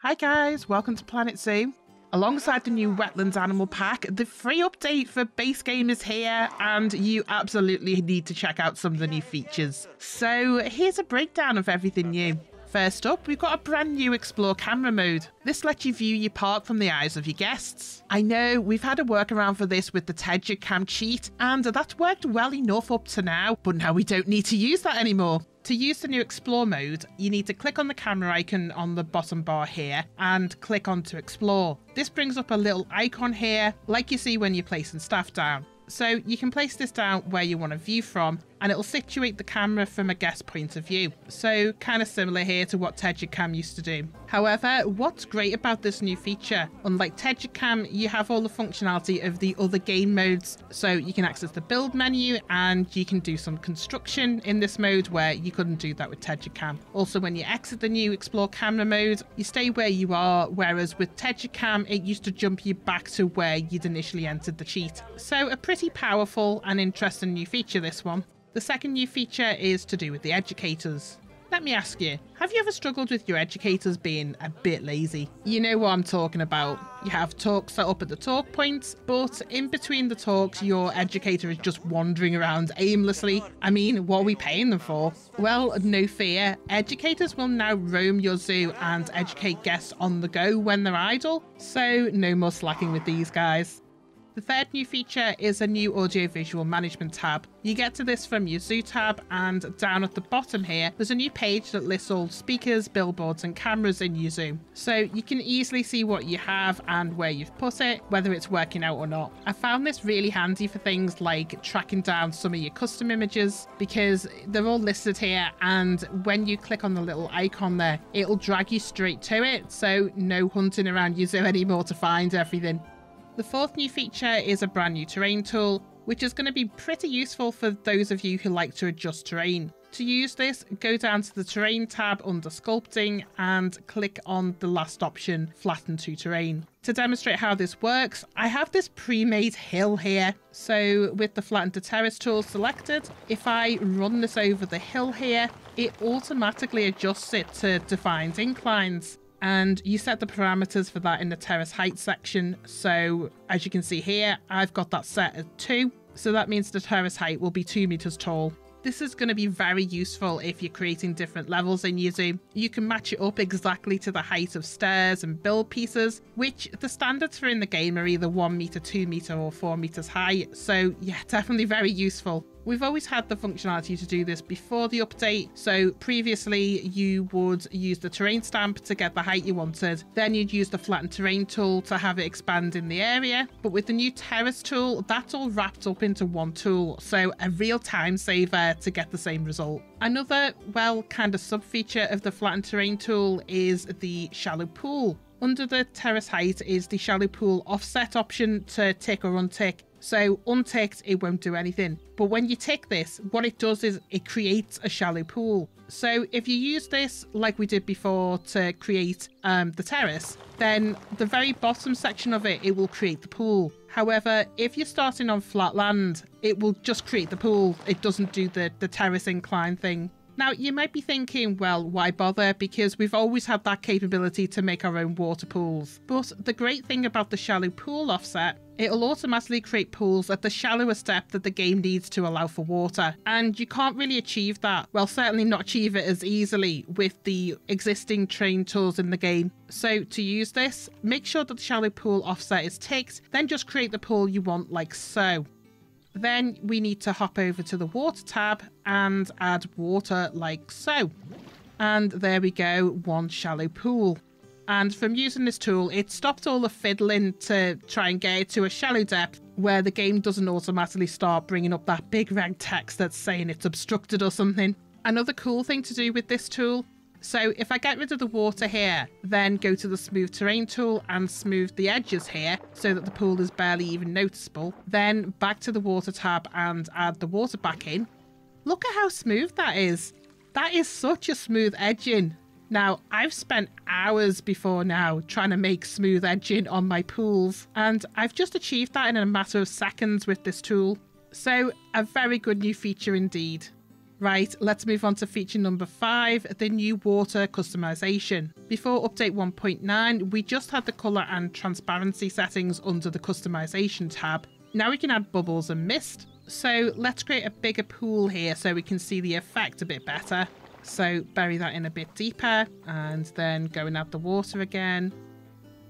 Hi guys, welcome to Planet Zoo. Alongside the new Wetlands Animal Pack, the free update for base game is here, and you absolutely need to check out some of the new features. So here's a breakdown of everything new. First up, we've got a brand new Explore camera mode. This lets you view your park from the eyes of your guests. I know we've had a workaround for this with the Terrace cheat, and that's worked well enough up to now, but now we don't need to use that anymore. To use the new Explore mode, you need to click on the camera icon on the bottom bar here and click on to Explore. This brings up a little icon here, like you see when you're placing staff down. So you can place this down where you want to view from, and it'll situate the camera from a guest point of view. So kind of similar here to what Terrace used to do. However, what's great about this new feature, unlike Terrace, you have all the functionality of the other game modes. So you can access the build menu and you can do some construction in this mode where you couldn't do that with Terrace. Also, when you exit the new Explore camera mode, you stay where you are, whereas with Terrace, it used to jump you back to where you'd initially entered the cheat. So a pretty powerful and interesting new feature, this one. The second new feature is to do with the educators. Let me ask you, have you ever struggled with your educators being a bit lazy? You know what I'm talking about. You have talks set up at the talk points, but in between the talks, your educator is just wandering around aimlessly. I mean, what are we paying them for? Well, no fear. Educators will now roam your zoo and educate guests on the go when they're idle, so no more slacking with these guys. The third new feature is a new audiovisual management tab. You get to this from your zoo tab, and down at the bottom here, there's a new page that lists all speakers, billboards and cameras in your zoo. So you can easily see what you have and where you've put it, whether it's working out or not. I found this really handy for things like tracking down some of your custom images, because they're all listed here, and when you click on the little icon there, it'll drag you straight to it, so no hunting around your zoo anymore to find everything. The fourth new feature is a brand new terrain tool, which is going to be pretty useful for those of you who like to adjust terrain. To use this, go down to the terrain tab under sculpting and click on the last option, flatten to terrain. To demonstrate how this works, I have this pre-made hill here. So with the flatten to terrace tool selected, if I run this over the hill here, it automatically adjusts it to defined inclines. And you set the parameters for that in the terrace height section. So as you can see here, I've got that set at 2. So that means the terrace height will be 2 meters tall. This is going to be very useful if you're creating different levels in your zoo. You can match it up exactly to the height of stairs and build pieces, which the standards for in the game are either 1 meter, 2 meter or 4 meters high. So yeah, definitely very useful. We've always had the functionality to do this before the update. So previously you would use the terrain stamp to get the height you wanted. Then you'd use the flatten terrain tool to have it expand in the area. But with the new terrace tool, that's all wrapped up into one tool. So a real time saver to get the same result. Another, well, kind of sub feature of the flatten terrain tool is the shallow pool. Under the terrace height is the shallow pool offset option to tick or untick. So unticked, it won't do anything. But when you tick this, what it does is it creates a shallow pool. So if you use this like we did before to create the terrace, then the very bottom section of it will create the pool. However, if you're starting on flat land, it will just create the pool. It doesn't do the terrace incline thing. Now, you might be thinking, well, why bother? Because we've always had that capability to make our own water pools. But the great thing about the shallow pool offset, it'll automatically create pools at the shallowest depth that the game needs to allow for water. And you can't really achieve that, well, certainly not achieve it as easily with the existing terrain tools in the game. So to use this, make sure that the shallow pool offset is ticked, then just create the pool you want like so. Then we need to hop over to the water tab and add water like so. And there we go, one shallow pool. And from using this tool, it stopped all the fiddling to try and get it to a shallow depth where the game doesn't automatically start bringing up that big red text that's saying it's obstructed or something. Another cool thing to do with this tool, so if I get rid of the water here, then go to the smooth terrain tool and smooth the edges here so that the pool is barely even noticeable, then back to the water tab and add the water back in. Look at how smooth that is. That is such a smooth edging. Now, I've spent hours before now trying to make smooth edging on my pools, and I've just achieved that in a matter of seconds with this tool. So, a very good new feature indeed. Right, let's move on to feature number 5, the new water customization. Before update 1.9, we just had the colour and transparency settings under the customization tab. Now we can add bubbles and mist. So let's create a bigger pool here so we can see the effect a bit better. So bury that in a bit deeper and then go and add the water again.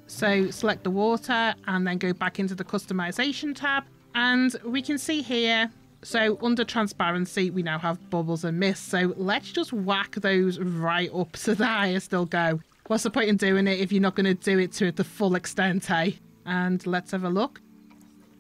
So select the water and then go back into the customization tab, and we can see here, so under transparency we now have bubbles and mist. So let's just whack those right up to the highest they'll go. What's the point in doing it if you're not going to do it to the full extent, eh? And let's have a look.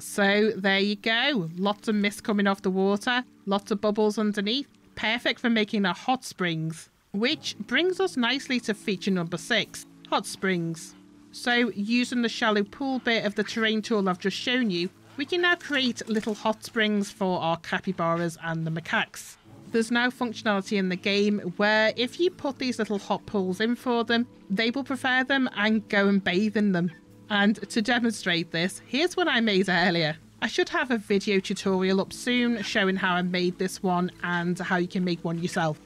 So there you go, lots of mist coming off the water, lots of bubbles underneath, perfect for making our hot springs. Which brings us nicely to feature number 6, hot springs. So using the shallow pool bit of the terrain tool I've just shown you, we can now create little hot springs for our capybaras and the macaques. There's now functionality in the game where if you put these little hot pools in for them, they will prefer them and go and bathe in them. And to demonstrate this, here's one I made earlier. I should have a video tutorial up soon showing how I made this one and how you can make one yourself.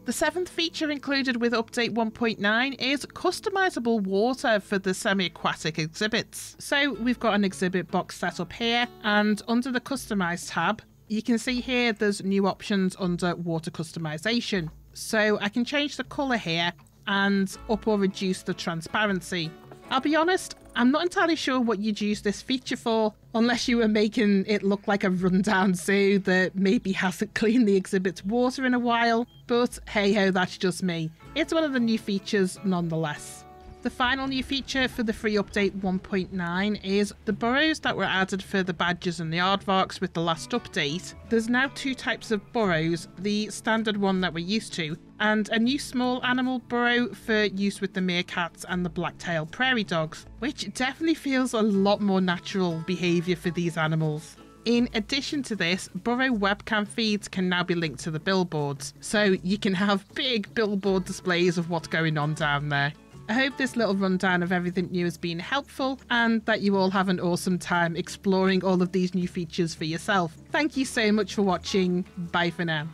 The 7th feature included with update 1.9 is customizable water for the semi-aquatic exhibits. So we've got an exhibit box set up here, and under the customize tab, you can see here there's new options under water customization. So I can change the colour here and up or reduce the transparency. I'll be honest, I'm not entirely sure what you'd use this feature for, unless you were making it look like a rundown zoo that maybe hasn't cleaned the exhibit's water in a while, but hey ho, that's just me. It's one of the new features nonetheless. The final new feature for the free update 1.9 is the burrows that were added for the badgers and the aardvarks with the last update. There's now 2 types of burrows, the standard one that we're used to, and a new small animal burrow for use with the meerkats and the black-tailed prairie dogs, which definitely feels a lot more natural behaviour for these animals. In addition to this, burrow webcam feeds can now be linked to the billboards, so you can have big billboard displays of what's going on down there. I hope this little rundown of everything new has been helpful and that you all have an awesome time exploring all of these new features for yourself. Thank you so much for watching. Bye for now.